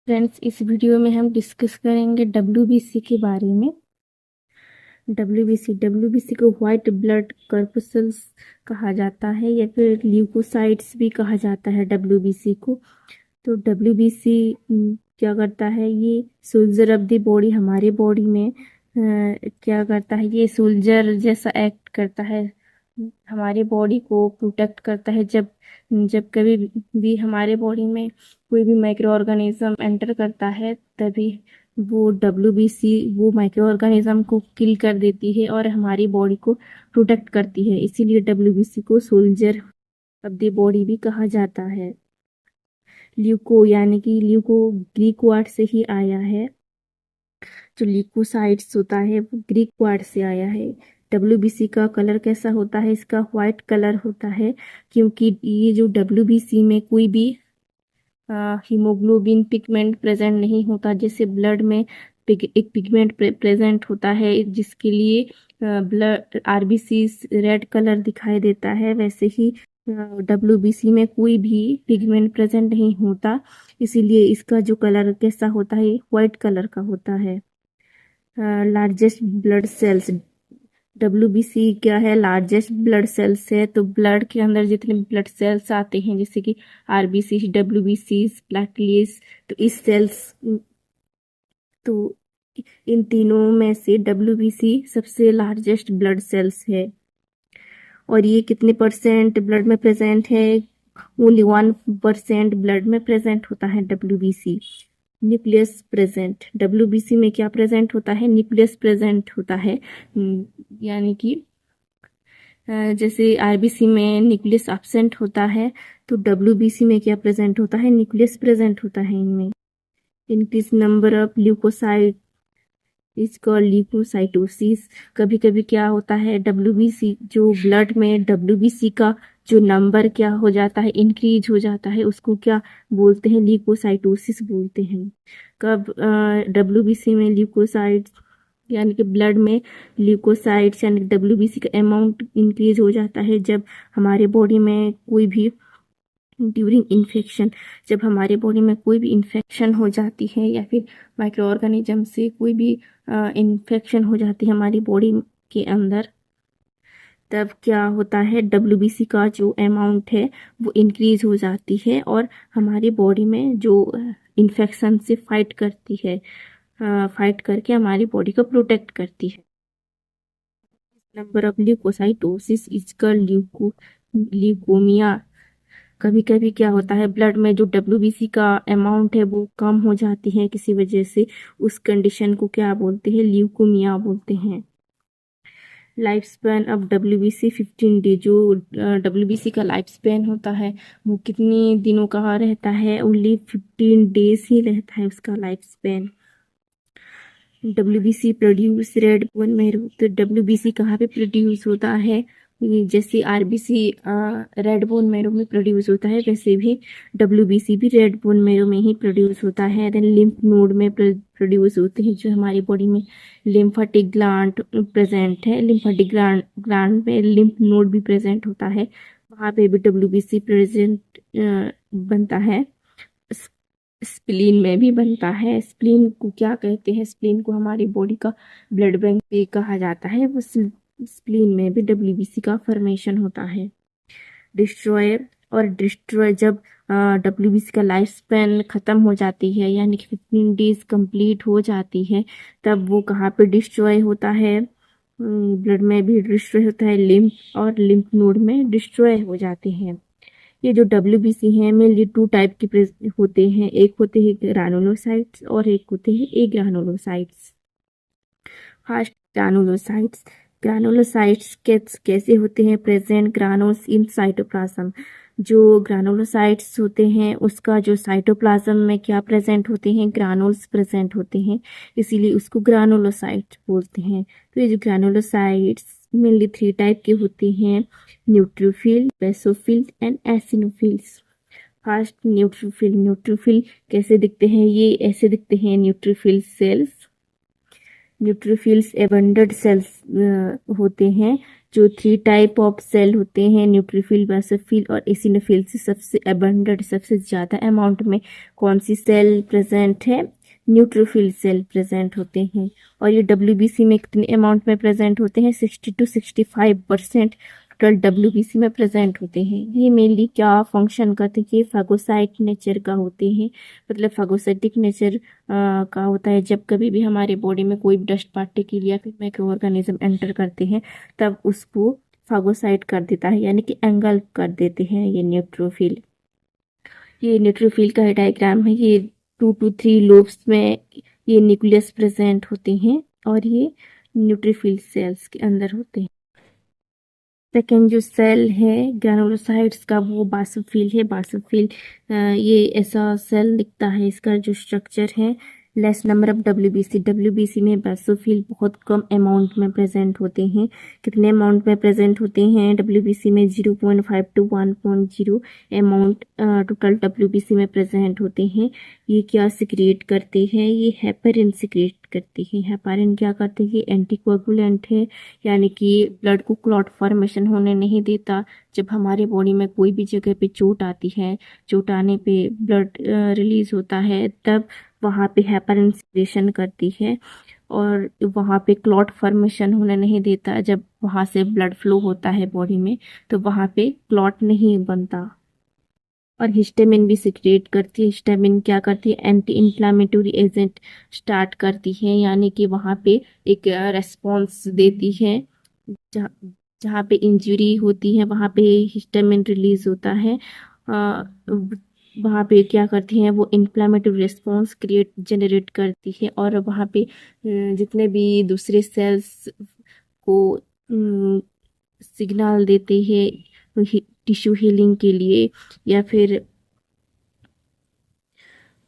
Friends, इस video में हम डिस्कस करेंगे डब्ल्यूबीसी के बारे में। डब्ल्यूबीसी को व्हाइट ब्लड कॉर्पसेल्स कहा जाता है या फिर ल्यूकोसाइट्स भी कहा जाता है डब्ल्यूबीसी को। तो डब्ल्यूबीसी क्या करता है? ये सोल्जर ऑफ द बॉडी, हमारे बॉडी में क्या करता है? ये सोल्जर जैसा एक्ट करता है, हमारे बॉडी को प्रोटेक्ट करता है। जब जब कभी भी हमारे बॉडी में कोई भी माइक्रो ऑर्गेनिज्म एंटर करता है, तभी वो डब्ल्यूबीसी वो माइक्रो ऑर्गेनिज्म को किल कर देती है और हमारी बॉडी को प्रोटेक्ट करती है। इसीलिए डब्ल्यूबीसी को सोल्जर ऑफ द बॉडी भी कहा जाता है। ल्यूको यानी कि ल्यूको ग्रीक वर्ड से ही आया है। जो ल्यूकोसाइट्स होता है वो ग्रीक वर्ड से आया है। डब्ल्यूबीसी का कलर कैसा होता है? इसका व्हाइट कलर होता है, क्योंकि ये जो डब्ल्यूबीसी में कोई भी हीमोग्लोबिन पिगमेंट प्रेजेंट नहीं होता। जैसे ब्लड में एक पिगमेंट प्रेजेंट होता है जिसके लिए ब्लड आरबीसी रेड कलर दिखाई देता है, वैसे ही डब्ल्यूबीसी में कोई भी पिगमेंट प्रेजेंट नहीं होता। इसीलिए इसका जो कलर कैसा होता है? व्हाइट कलर का होता है। लार्जेस्ट ब्लड सेल्स, डब्ल्यूबीसी क्या है? लार्जेस्ट ब्लड सेल्स है। तो ब्लड के अंदर जितने ब्लड सेल्स आते हैं, जैसे कि आरबीसी, डब्ल्यूबीसी, प्लेटलेट्स, तो इस सेल्स तो इन तीनों में से डब्ल्यूबीसी सबसे लार्जेस्ट ब्लड सेल्स है। और ये कितने परसेंट ब्लड में प्रेजेंट है? ओनली 1% ब्लड में प्रेजेंट होता है डब्ल्यूबीसी। न्यूक्लियस प्रेजेंट, डब्ल्यूबीसी में क्या प्रेजेंट होता है? न्यूक्लियस प्रेजेंट होता है। यानी कि जैसे आरबीसी में न्यूक्लियस एब्सेंट होता है, तो डब्ल्यूबीसी में क्या प्रेजेंट होता है? न्यूक्लियस प्रेजेंट होता है इनमें। Increase number of leucocyte is called leucocytosis. कभी कभी क्या होता है? डब्ल्यूबीसी जो ब्लड में डब्ल्यूबीसी का जो नंबर क्या हो जाता है? इंक्रीज हो जाता है। उसको क्या बोलते हैं? ल्यूकोसाइटोसिस बोलते हैं। कब डब्ल्यूबीसी में ल्यूकोसाइट यानी कि ब्लड में ल्यूकोसाइट्स यानी डब्ल्यूबीसी का अमाउंट इंक्रीज हो जाता है, जब हमारे बॉडी में कोई भी ड्यूरिंग इन्फेक्शन, जब हमारे बॉडी में कोई भी इन्फेक्शन हो जाती है या फिर माइक्रो ऑर्गेनिज्म से कोई भी इन्फेक्शन हो जाती है हमारी बॉडी के अंदर, तब क्या होता है? डब्ल्यूबीसी का जो अमाउंट है वो इंक्रीज हो जाती है और हमारी बॉडी में जो इन्फेक्शन से फाइट करती है, फाइट करके हमारी बॉडी को प्रोटेक्ट करती है। नंबर ऑफ ल्यूकोसाइटोसिस इसका ल्यूकोमिया। कभी कभी क्या होता है? ब्लड में जो डब्ल्यूबीसी का अमाउंट है वो कम हो जाती है किसी वजह से, उस कंडीशन को क्या बोलते हैं? ल्यूकोमिया बोलते हैं। Life span of WBC 15 day. जो डब्ल्यूबीसी का लाइफ स्पैन होता है वो कितने दिनों का रहता है? ओनली 15 डेज ही रहता है उसका life span. WBC produce red bone marrow. तो डब्ल्यूबीसी कहाँ पे प्रोड्यूस होता है? जैसे आरबीसी रेड बोन मैरो में प्रोड्यूस होता है, वैसे भी डब्ल्यूबीसी भी रेड बोन मैरो में ही प्रोड्यूस होता है। देन लिम्फ नोड में प्रोड्यूस होते हैं। जो हमारी बॉडी में लिम्फेटिक ग्लैंड प्रेजेंट है, लिम्फेटिक ग्लैंड में लिम्फ नोड भी प्रेजेंट होता है, वहाँ पे भी डब्ल्यूबीसी प्रेजेंट बनता है। स्प्लीन में भी बनता है। स्प्लीन को क्या कहते हैं? स्प्लीन को हमारी बॉडी का ब्लड बैंक भी कहा जाता है। वो स्प्लीन में भी डब्ल्यूबीसी का फॉर्मेशन होता है। डिस्ट्रॉय और डिस्ट्रॉय, जब डब्ल्यूबीसी का लाइफ स्पैन खत्म हो जाती है यानी कि 15 डेज कंप्लीट हो जाती है, तब वो कहाँ पे डिस्ट्रॉय होता है? ब्लड में भी डिस्ट्रॉय होता है, लिम्फ और लिम्फ नोड में डिस्ट्रॉय हो जाते हैं। ये जो डब्ल्यूबीसी हैं मेनली 2 टाइप के होते हैं। एक होते हैं ग्रानुलोसाइट्स और एक होते हैं ए ग्रानुलोसाइट्स। फर्स्ट ग्रानुलोसाइट्स। ग्रानुलोसाइट्स कैसे होते हैं? Present granules in cytoplasm. जो ग्रानुलोसाइट्स होते हैं उसका जो साइटोप्लाज्म में क्या प्रेजेंट होते हैं? ग्रानुल्स प्रेजेंट होते हैं, इसीलिए उसको ग्रानुलोसाइट बोलते हैं। तो ये जो ग्रानुलोसाइट्स मेनली 3 टाइप के होते हैं: neutrophil, basophil and eosinophils. First neutrophil. Neutrophil कैसे दिखते हैं? ये ऐसे दिखते हैं neutrophil cells. Neutrophils abundant cells होते हैं जो 3 टाइप ऑफ सेल होते हैं, न्यूट्रोफिल, बेसोफिल और एसिनोफिल, से सबसे अबंडेंट, सबसे ज़्यादा अमाउंट में कौन सी सेल प्रेजेंट है? न्यूट्रोफिल सेल प्रेजेंट होते हैं। और ये डब्ल्यूबीसी में कितने अमाउंट में प्रेजेंट होते हैं? 60 to 65% टोटल डब्ल्यूबीसी में प्रेजेंट होते हैं। ये मेनली क्या फंक्शन करते हैं? ये फागोसाइट नेचर का होते हैं, मतलब फागोसाइटिक नेचर का होता है। जब कभी भी हमारे बॉडी में कोई डस्ट पार्टिकल या फिर माइक्रो ऑर्गेनिज्म एंटर करते हैं, तब उसको फागोसाइट कर देता है, यानी कि एंगल्फ कर देते हैं ये न्यूट्रोफिल। ये न्यूट्रोफिल का डायग्राम है। ये 2 to 3 लोब्स में ये न्यूक्लियस प्रेजेंट होते हैं और ये न्यूट्रोफिल सेल्स के अंदर होते हैं। सेकेंड जो सेल है ग्रैनुलोसाइट्स का, वो बासोफिल है। बासोफिल ये ऐसा सेल दिखता है, इसका जो स्ट्रक्चर है less number of WBC. WBC में बासोफिल बहुत कम अमाउंट में प्रेजेंट होते हैं। कितने अमाउंट में प्रेजेंट होते हैं डब्ल्यूबीसी में? 0.5 to 1.0 अमाउंट टोटल डब्ल्यूबीसी में प्रेजेंट होते हैं। ये क्या सिक्रिएट करते हैं? ये हेपारिन सिक्रिएट करते हैं। हेपारिन क्या करते हैं? ये एंटीकोगुलेंट है, यानी कि ब्लड को क्लॉट फॉर्मेशन होने नहीं देता। जब हमारे बॉडी में कोई भी जगह पे चोट आती है, चोट आने पे ब्लड रिलीज होता है, तब वहाँ पे हेपारिन सिक्रेशन करती है और वहाँ पे क्लॉट फॉर्मेशन होने नहीं देता। जब वहाँ से ब्लड फ्लो होता है बॉडी में, तो वहाँ पे क्लॉट नहीं बनता। और हिस्टामिन भी सिक्रेट करती है। हिस्टामिन क्या करती है? एंटी इन्फ्लामेटरी एजेंट स्टार्ट करती है, यानी कि वहाँ पे एक रेस्पॉन्स देती है। जहाँ जहाँ पे इंजरी होती है वहाँ पे हिस्टामिन रिलीज होता है। वहाँ पे क्या करती है वो? इन्फ्लामेटरी रेस्पॉन्स क्रिएट जनरेट करती है और वहाँ पे जितने भी दूसरे सेल्स को सिग्नल देते हैं टिश्यू हीलिंग के लिए, या फिर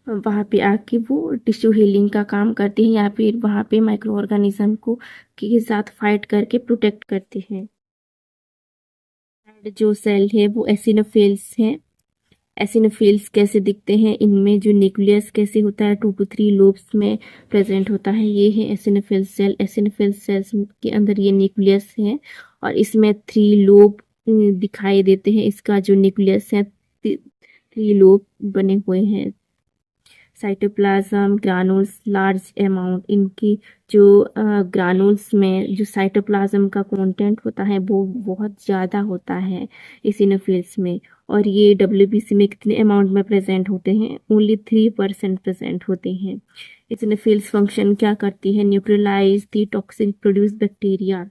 वहाँ पे आके वो टिश्यू हीलिंग का काम करते हैं, या फिर वहाँ पे माइक्रो ऑर्गेनिज्म को के साथ फाइट करके प्रोटेक्ट करते हैं। जो सेल है वो एसिनोफिल्स हैं। एसिनोफिल्स कैसे दिखते हैं? इनमें जो न्यूक्लियस कैसे होता है? 2 to 3 लोब्स में प्रेजेंट होता है। ये है एसिनोफिल सेल। एसिनोफिल सेल्स के अंदर ये न्यूक्लियस है और इसमें 3 लोब दिखाई देते हैं। इसका जो न्यूक्लियस है 3 लोब बने हुए हैं। साइटोप्लाज्म ग्रानुल्स लार्ज अमाउंट, इनकी जो ग्रानुल्स में जो साइटोप्लाज्म का कंटेंट होता है वो बहुत ज़्यादा होता है इसिनोफिल्स में। और ये डब्ल्यूबीसी में कितने अमाउंट में प्रेजेंट होते हैं? ओनली 3% प्रेजेंट होते हैं। इसिनोफिल्स फंक्शन क्या करती है? Neutralize the toxin produce bacteria.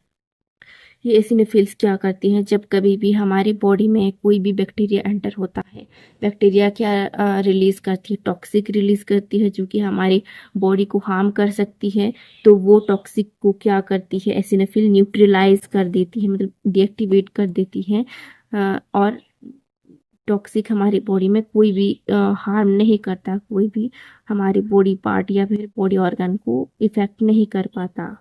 ये एसिनोफिल्स क्या करती हैं? जब कभी भी हमारी बॉडी में कोई भी बैक्टीरिया एंटर होता है, बैक्टीरिया क्या रिलीज करती है? टॉक्सिक रिलीज करती है, जो कि हमारी बॉडी को हार्म कर सकती है। तो वो टॉक्सिक को क्या करती है? एसिनोफिल न्यूट्रलाइज कर देती है, मतलब डीएक्टिवेट कर देती है। और टॉक्सिक हमारी बॉडी में कोई भी हार्म नहीं करता, कोई भी हमारी बॉडी पार्ट या फिर बॉडी ऑर्गन को इफेक्ट नहीं कर पाता।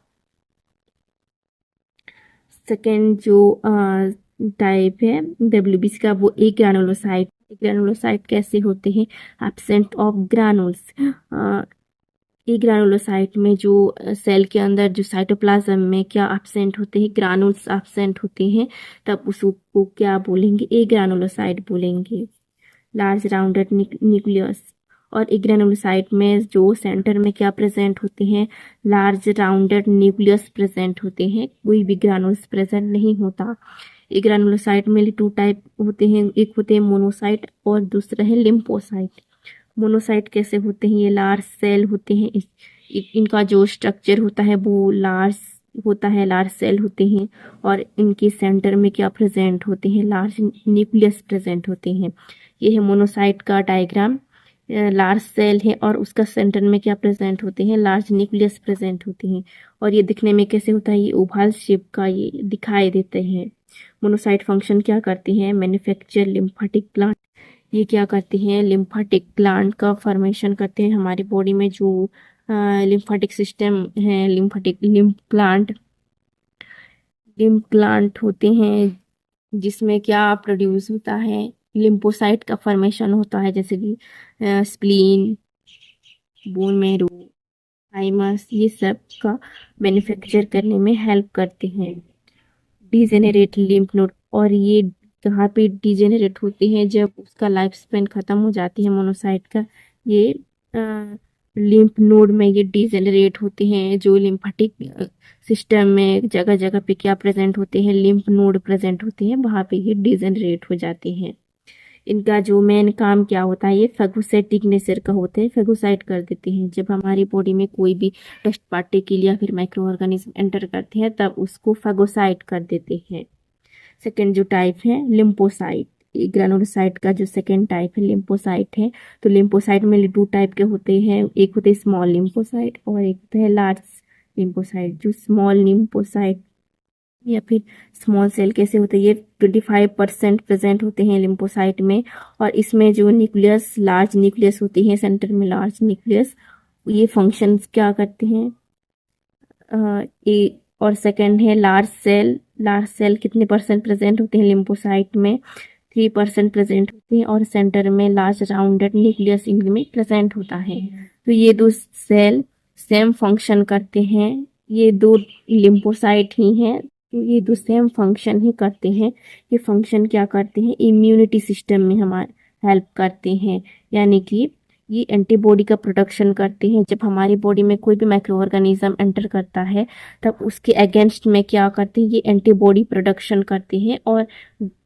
सेकेंड जो टाइप है डब्ल्यूबीसी का, वो ए ग्रानुलोसाइट। ग्रानुलोसाइट कैसे होते हैं? Absent of granules. Agranulocyte में जो सेल के अंदर जो साइटोप्लाज्म में क्या एब्सेंट होते हैं? ग्रानुल्स एब्सेंट होते हैं, तब उसको क्या बोलेंगे? ए ग्रानुलोसाइट बोलेंगे। Large rounded nucleus. और ग्रेनुलोसाइट में जो सेंटर में क्या प्रेजेंट होते हैं? लार्ज राउंडेड न्यूक्लियस प्रेजेंट होते हैं, कोई भी ग्रानुल्स प्रेजेंट नहीं होता। ग्रेनुलोसाइट में 2 टाइप होते हैं, एक होते हैं मोनोसाइट और दूसरा है लिम्फोसाइट। मोनोसाइट कैसे होते हैं? ये लार्ज सेल होते हैं। इनका जो स्ट्रक्चर होता है वो लार्ज होता है, लार्ज सेल होते हैं और इनके सेंटर में क्या प्रेजेंट होते हैं? लार्ज न्यूक्लियस प्रेजेंट होते हैं। ये है मोनोसाइट का डायग्राम। लार्ज सेल है और उसका सेंटर में क्या प्रेजेंट होते हैं? लार्ज न्यूक्लियस प्रेजेंट होते हैं। और ये दिखने में कैसे होता है? ये ओवल शेप का ये दिखाई देते हैं। मोनोसाइट फंक्शन क्या करती हैं? Manufacture lymphatic plant. ये क्या करती हैं? लिम्फेटिक प्लांट का फॉर्मेशन करते हैं। हमारी बॉडी में जो लिम्फेटिक सिस्टम है, लिम्फ प्लांट होते हैं, जिसमें क्या प्रोड्यूस होता है? लिम्फोसाइट का फॉर्मेशन होता है, जैसे कि स्प्लीन, बोन मैरो, थाइमस, ये सब का मैन्युफैक्चर करने में हेल्प करते हैं। डिजेनरेट लिम्फ नोड, और ये कहाँ पे डिजेनरेट होते हैं, जब उसका लाइफ स्पेन ख़त्म हो जाती है मोनोसाइट का, ये लिम्फ नोड में ये डिजेनरेट होते हैं। जो लिम्फेटिक सिस्टम में जगह जगह पे क्या प्रेजेंट होते हैं, लिम्फ नोड प्रेजेंट होते हैं, वहाँ पे ये डिजेनरेट हो जाते हैं। इनका जो मेन काम क्या होता है, ये फेगोसाइटिक नेचर का होते हैं, फेगोसाइट कर देते हैं। जब हमारी बॉडी में कोई भी डस्ट पार्टिकल या फिर माइक्रो ऑर्गेनिज्म एंटर करते हैं, तब उसको फेगोसाइट कर देते हैं। सेकेंड जो टाइप है लिम्फोसाइट, ग्रेनुलोसाइट का जो सेकेंड टाइप है लिम्फोसाइट है। तो लिम्फोसाइट में 2 टाइप के होते हैं, एक होते हैं स्मॉल लिम्फोसाइट और एक होता है लार्ज लिम्फोसाइट। जो स्मॉल लिम्फोसाइट या फिर स्मॉल सेल कैसे होते हैं, ये 25% प्रेजेंट होते हैं लिम्फोसाइट में, और इसमें जो न्यूक्लियस लार्ज न्यूक्लियस होती है, सेंटर में लार्ज न्यूक्लियस, ये फंक्शंस क्या करते हैं। और सेकंड है लार्ज सेल। लार्ज सेल कितने परसेंट प्रेजेंट होते हैं लिम्फोसाइट में, 3% प्रेजेंट होते हैं, और सेंटर में लार्ज राउंडेड न्यूक्लियस इनमें प्रेजेंट होता है। तो ये 2 सेल सेम फंक्शन करते हैं, ये 2 लिम्फोसाइट ही हैं, तो ये 2 सेम फंक्शन ही करते हैं। ये फंक्शन क्या करते हैं, इम्यूनिटी सिस्टम में हमारे हेल्प करते हैं, यानी कि ये एंटीबॉडी का प्रोडक्शन करते हैं। जब हमारी बॉडी में कोई भी माइक्रो ऑर्गेनिज्म एंटर करता है, तब उसके अगेंस्ट में क्या करते हैं, ये एंटीबॉडी प्रोडक्शन करते हैं, और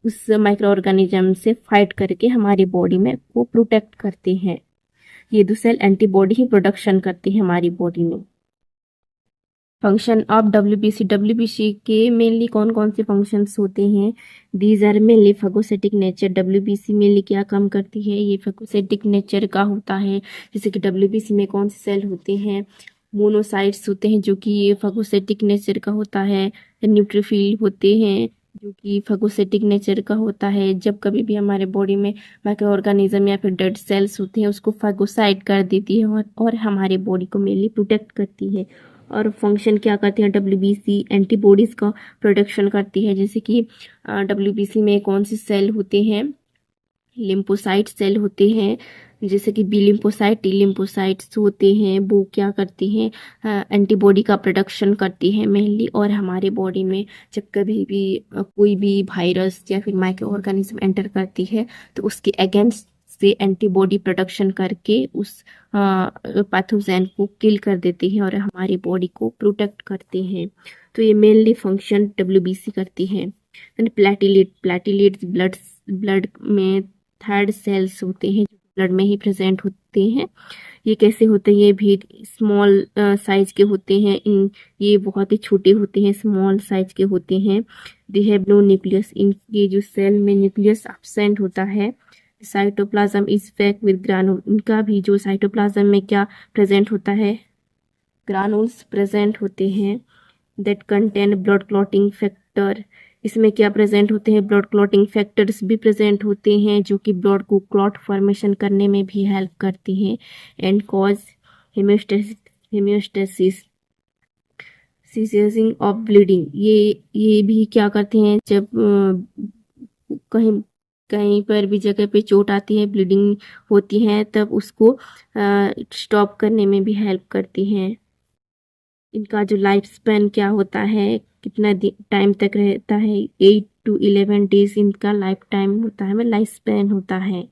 उस माइक्रो ऑर्गेनिज्म से फाइट करके हमारी बॉडी में वो प्रोटेक्ट करते हैं। ये 2 सेल एंटीबॉडी ही प्रोडक्शन करती है हमारी बॉडी में। फंक्शन ऑफ डब्ल्यूबीसी के मेनली कौन कौन से फंक्शंस होते हैं, these are mainly phagocytic nature. WBC mainly क्या काम करती है, ये फेगोसाइटिक नेचर का होता है। जैसे कि डब्ल्यूबीसी में कौन से सेल होते हैं, मोनोसाइट्स होते हैं, जो कि ये फेगोसाइटिक नेचर का होता है। न्यूट्रोफिल होते हैं, जो कि फेगोसाइटिक नेचर का होता है। जब कभी भी हमारे बॉडी में माइक्रो ऑर्गेनिज्म या फिर डेड सेल्स होते हैं, उसको फेगोसाइट कर देती है, और हमारे बॉडी को मेनली प्रोटेक्ट करती है। और फंक्शन क्या करती है, डब्ल्यूबीसी एंटीबॉडीज़ का प्रोडक्शन करती है। जैसे कि डब्ल्यूबीसी में कौन से सेल होते हैं, लिम्फोसाइट सेल होते हैं, जैसे कि बी लिम्फोसाइट, टी लिम्फोसाइट्स होते हैं। वो क्या करती हैं, एंटीबॉडी का प्रोडक्शन करती है मेनली। और हमारे बॉडी में जब कभी भी कोई भी वायरस या फिर माइक्रो ऑर्गेनिज्म एंटर करती है, तो उसके अगेंस्ट से एंटीबॉडी प्रोडक्शन करके उस पैथोजन को किल कर देते हैं और हमारी बॉडी को प्रोटेक्ट करते हैं। तो ये मेनली फंक्शन डब्ल्यूबीसी करती है। प्लेटिलेट्स ब्लड में थर्ड सेल्स होते हैं, जो ब्लड में ही प्रेजेंट होते हैं। ये कैसे होते हैं, ये भी स्मॉल साइज के होते हैं। ये बहुत ही छोटे होते हैं, स्मॉल साइज के होते हैं। दे हैव नो न्यूक्लियस, इनके जो सेल में न्यूक्लियस एब्सेंट होता है। साइटोप्लाज्म इज पैक्ड विद ग्रानुल, इनका भी जो साइटोप्लाज्म में क्या प्रेजेंट होता है, ग्रानुल्स प्रेजेंट होते हैं। That contain blood clotting factor, इसमें क्या प्रेजेंट होते हैं, ब्लड क्लॉटिंग फैक्टर्स भी प्रेजेंट होते हैं, जो कि ब्लड को क्लॉट फॉर्मेशन करने में भी हेल्प करती हैं। And cause haemostasis ceasing of bleeding, ये भी क्या करते हैं, जब कहीं कहीं पर भी जगह पे चोट आती है, ब्लीडिंग होती है, तब उसको स्टॉप करने में भी हेल्प करती हैं। इनका जो लाइफ स्पैन क्या होता है, कितना टाइम तक रहता है, 8 to 11 डेज इनका लाइफ टाइम होता है, लाइफ स्पैन होता है।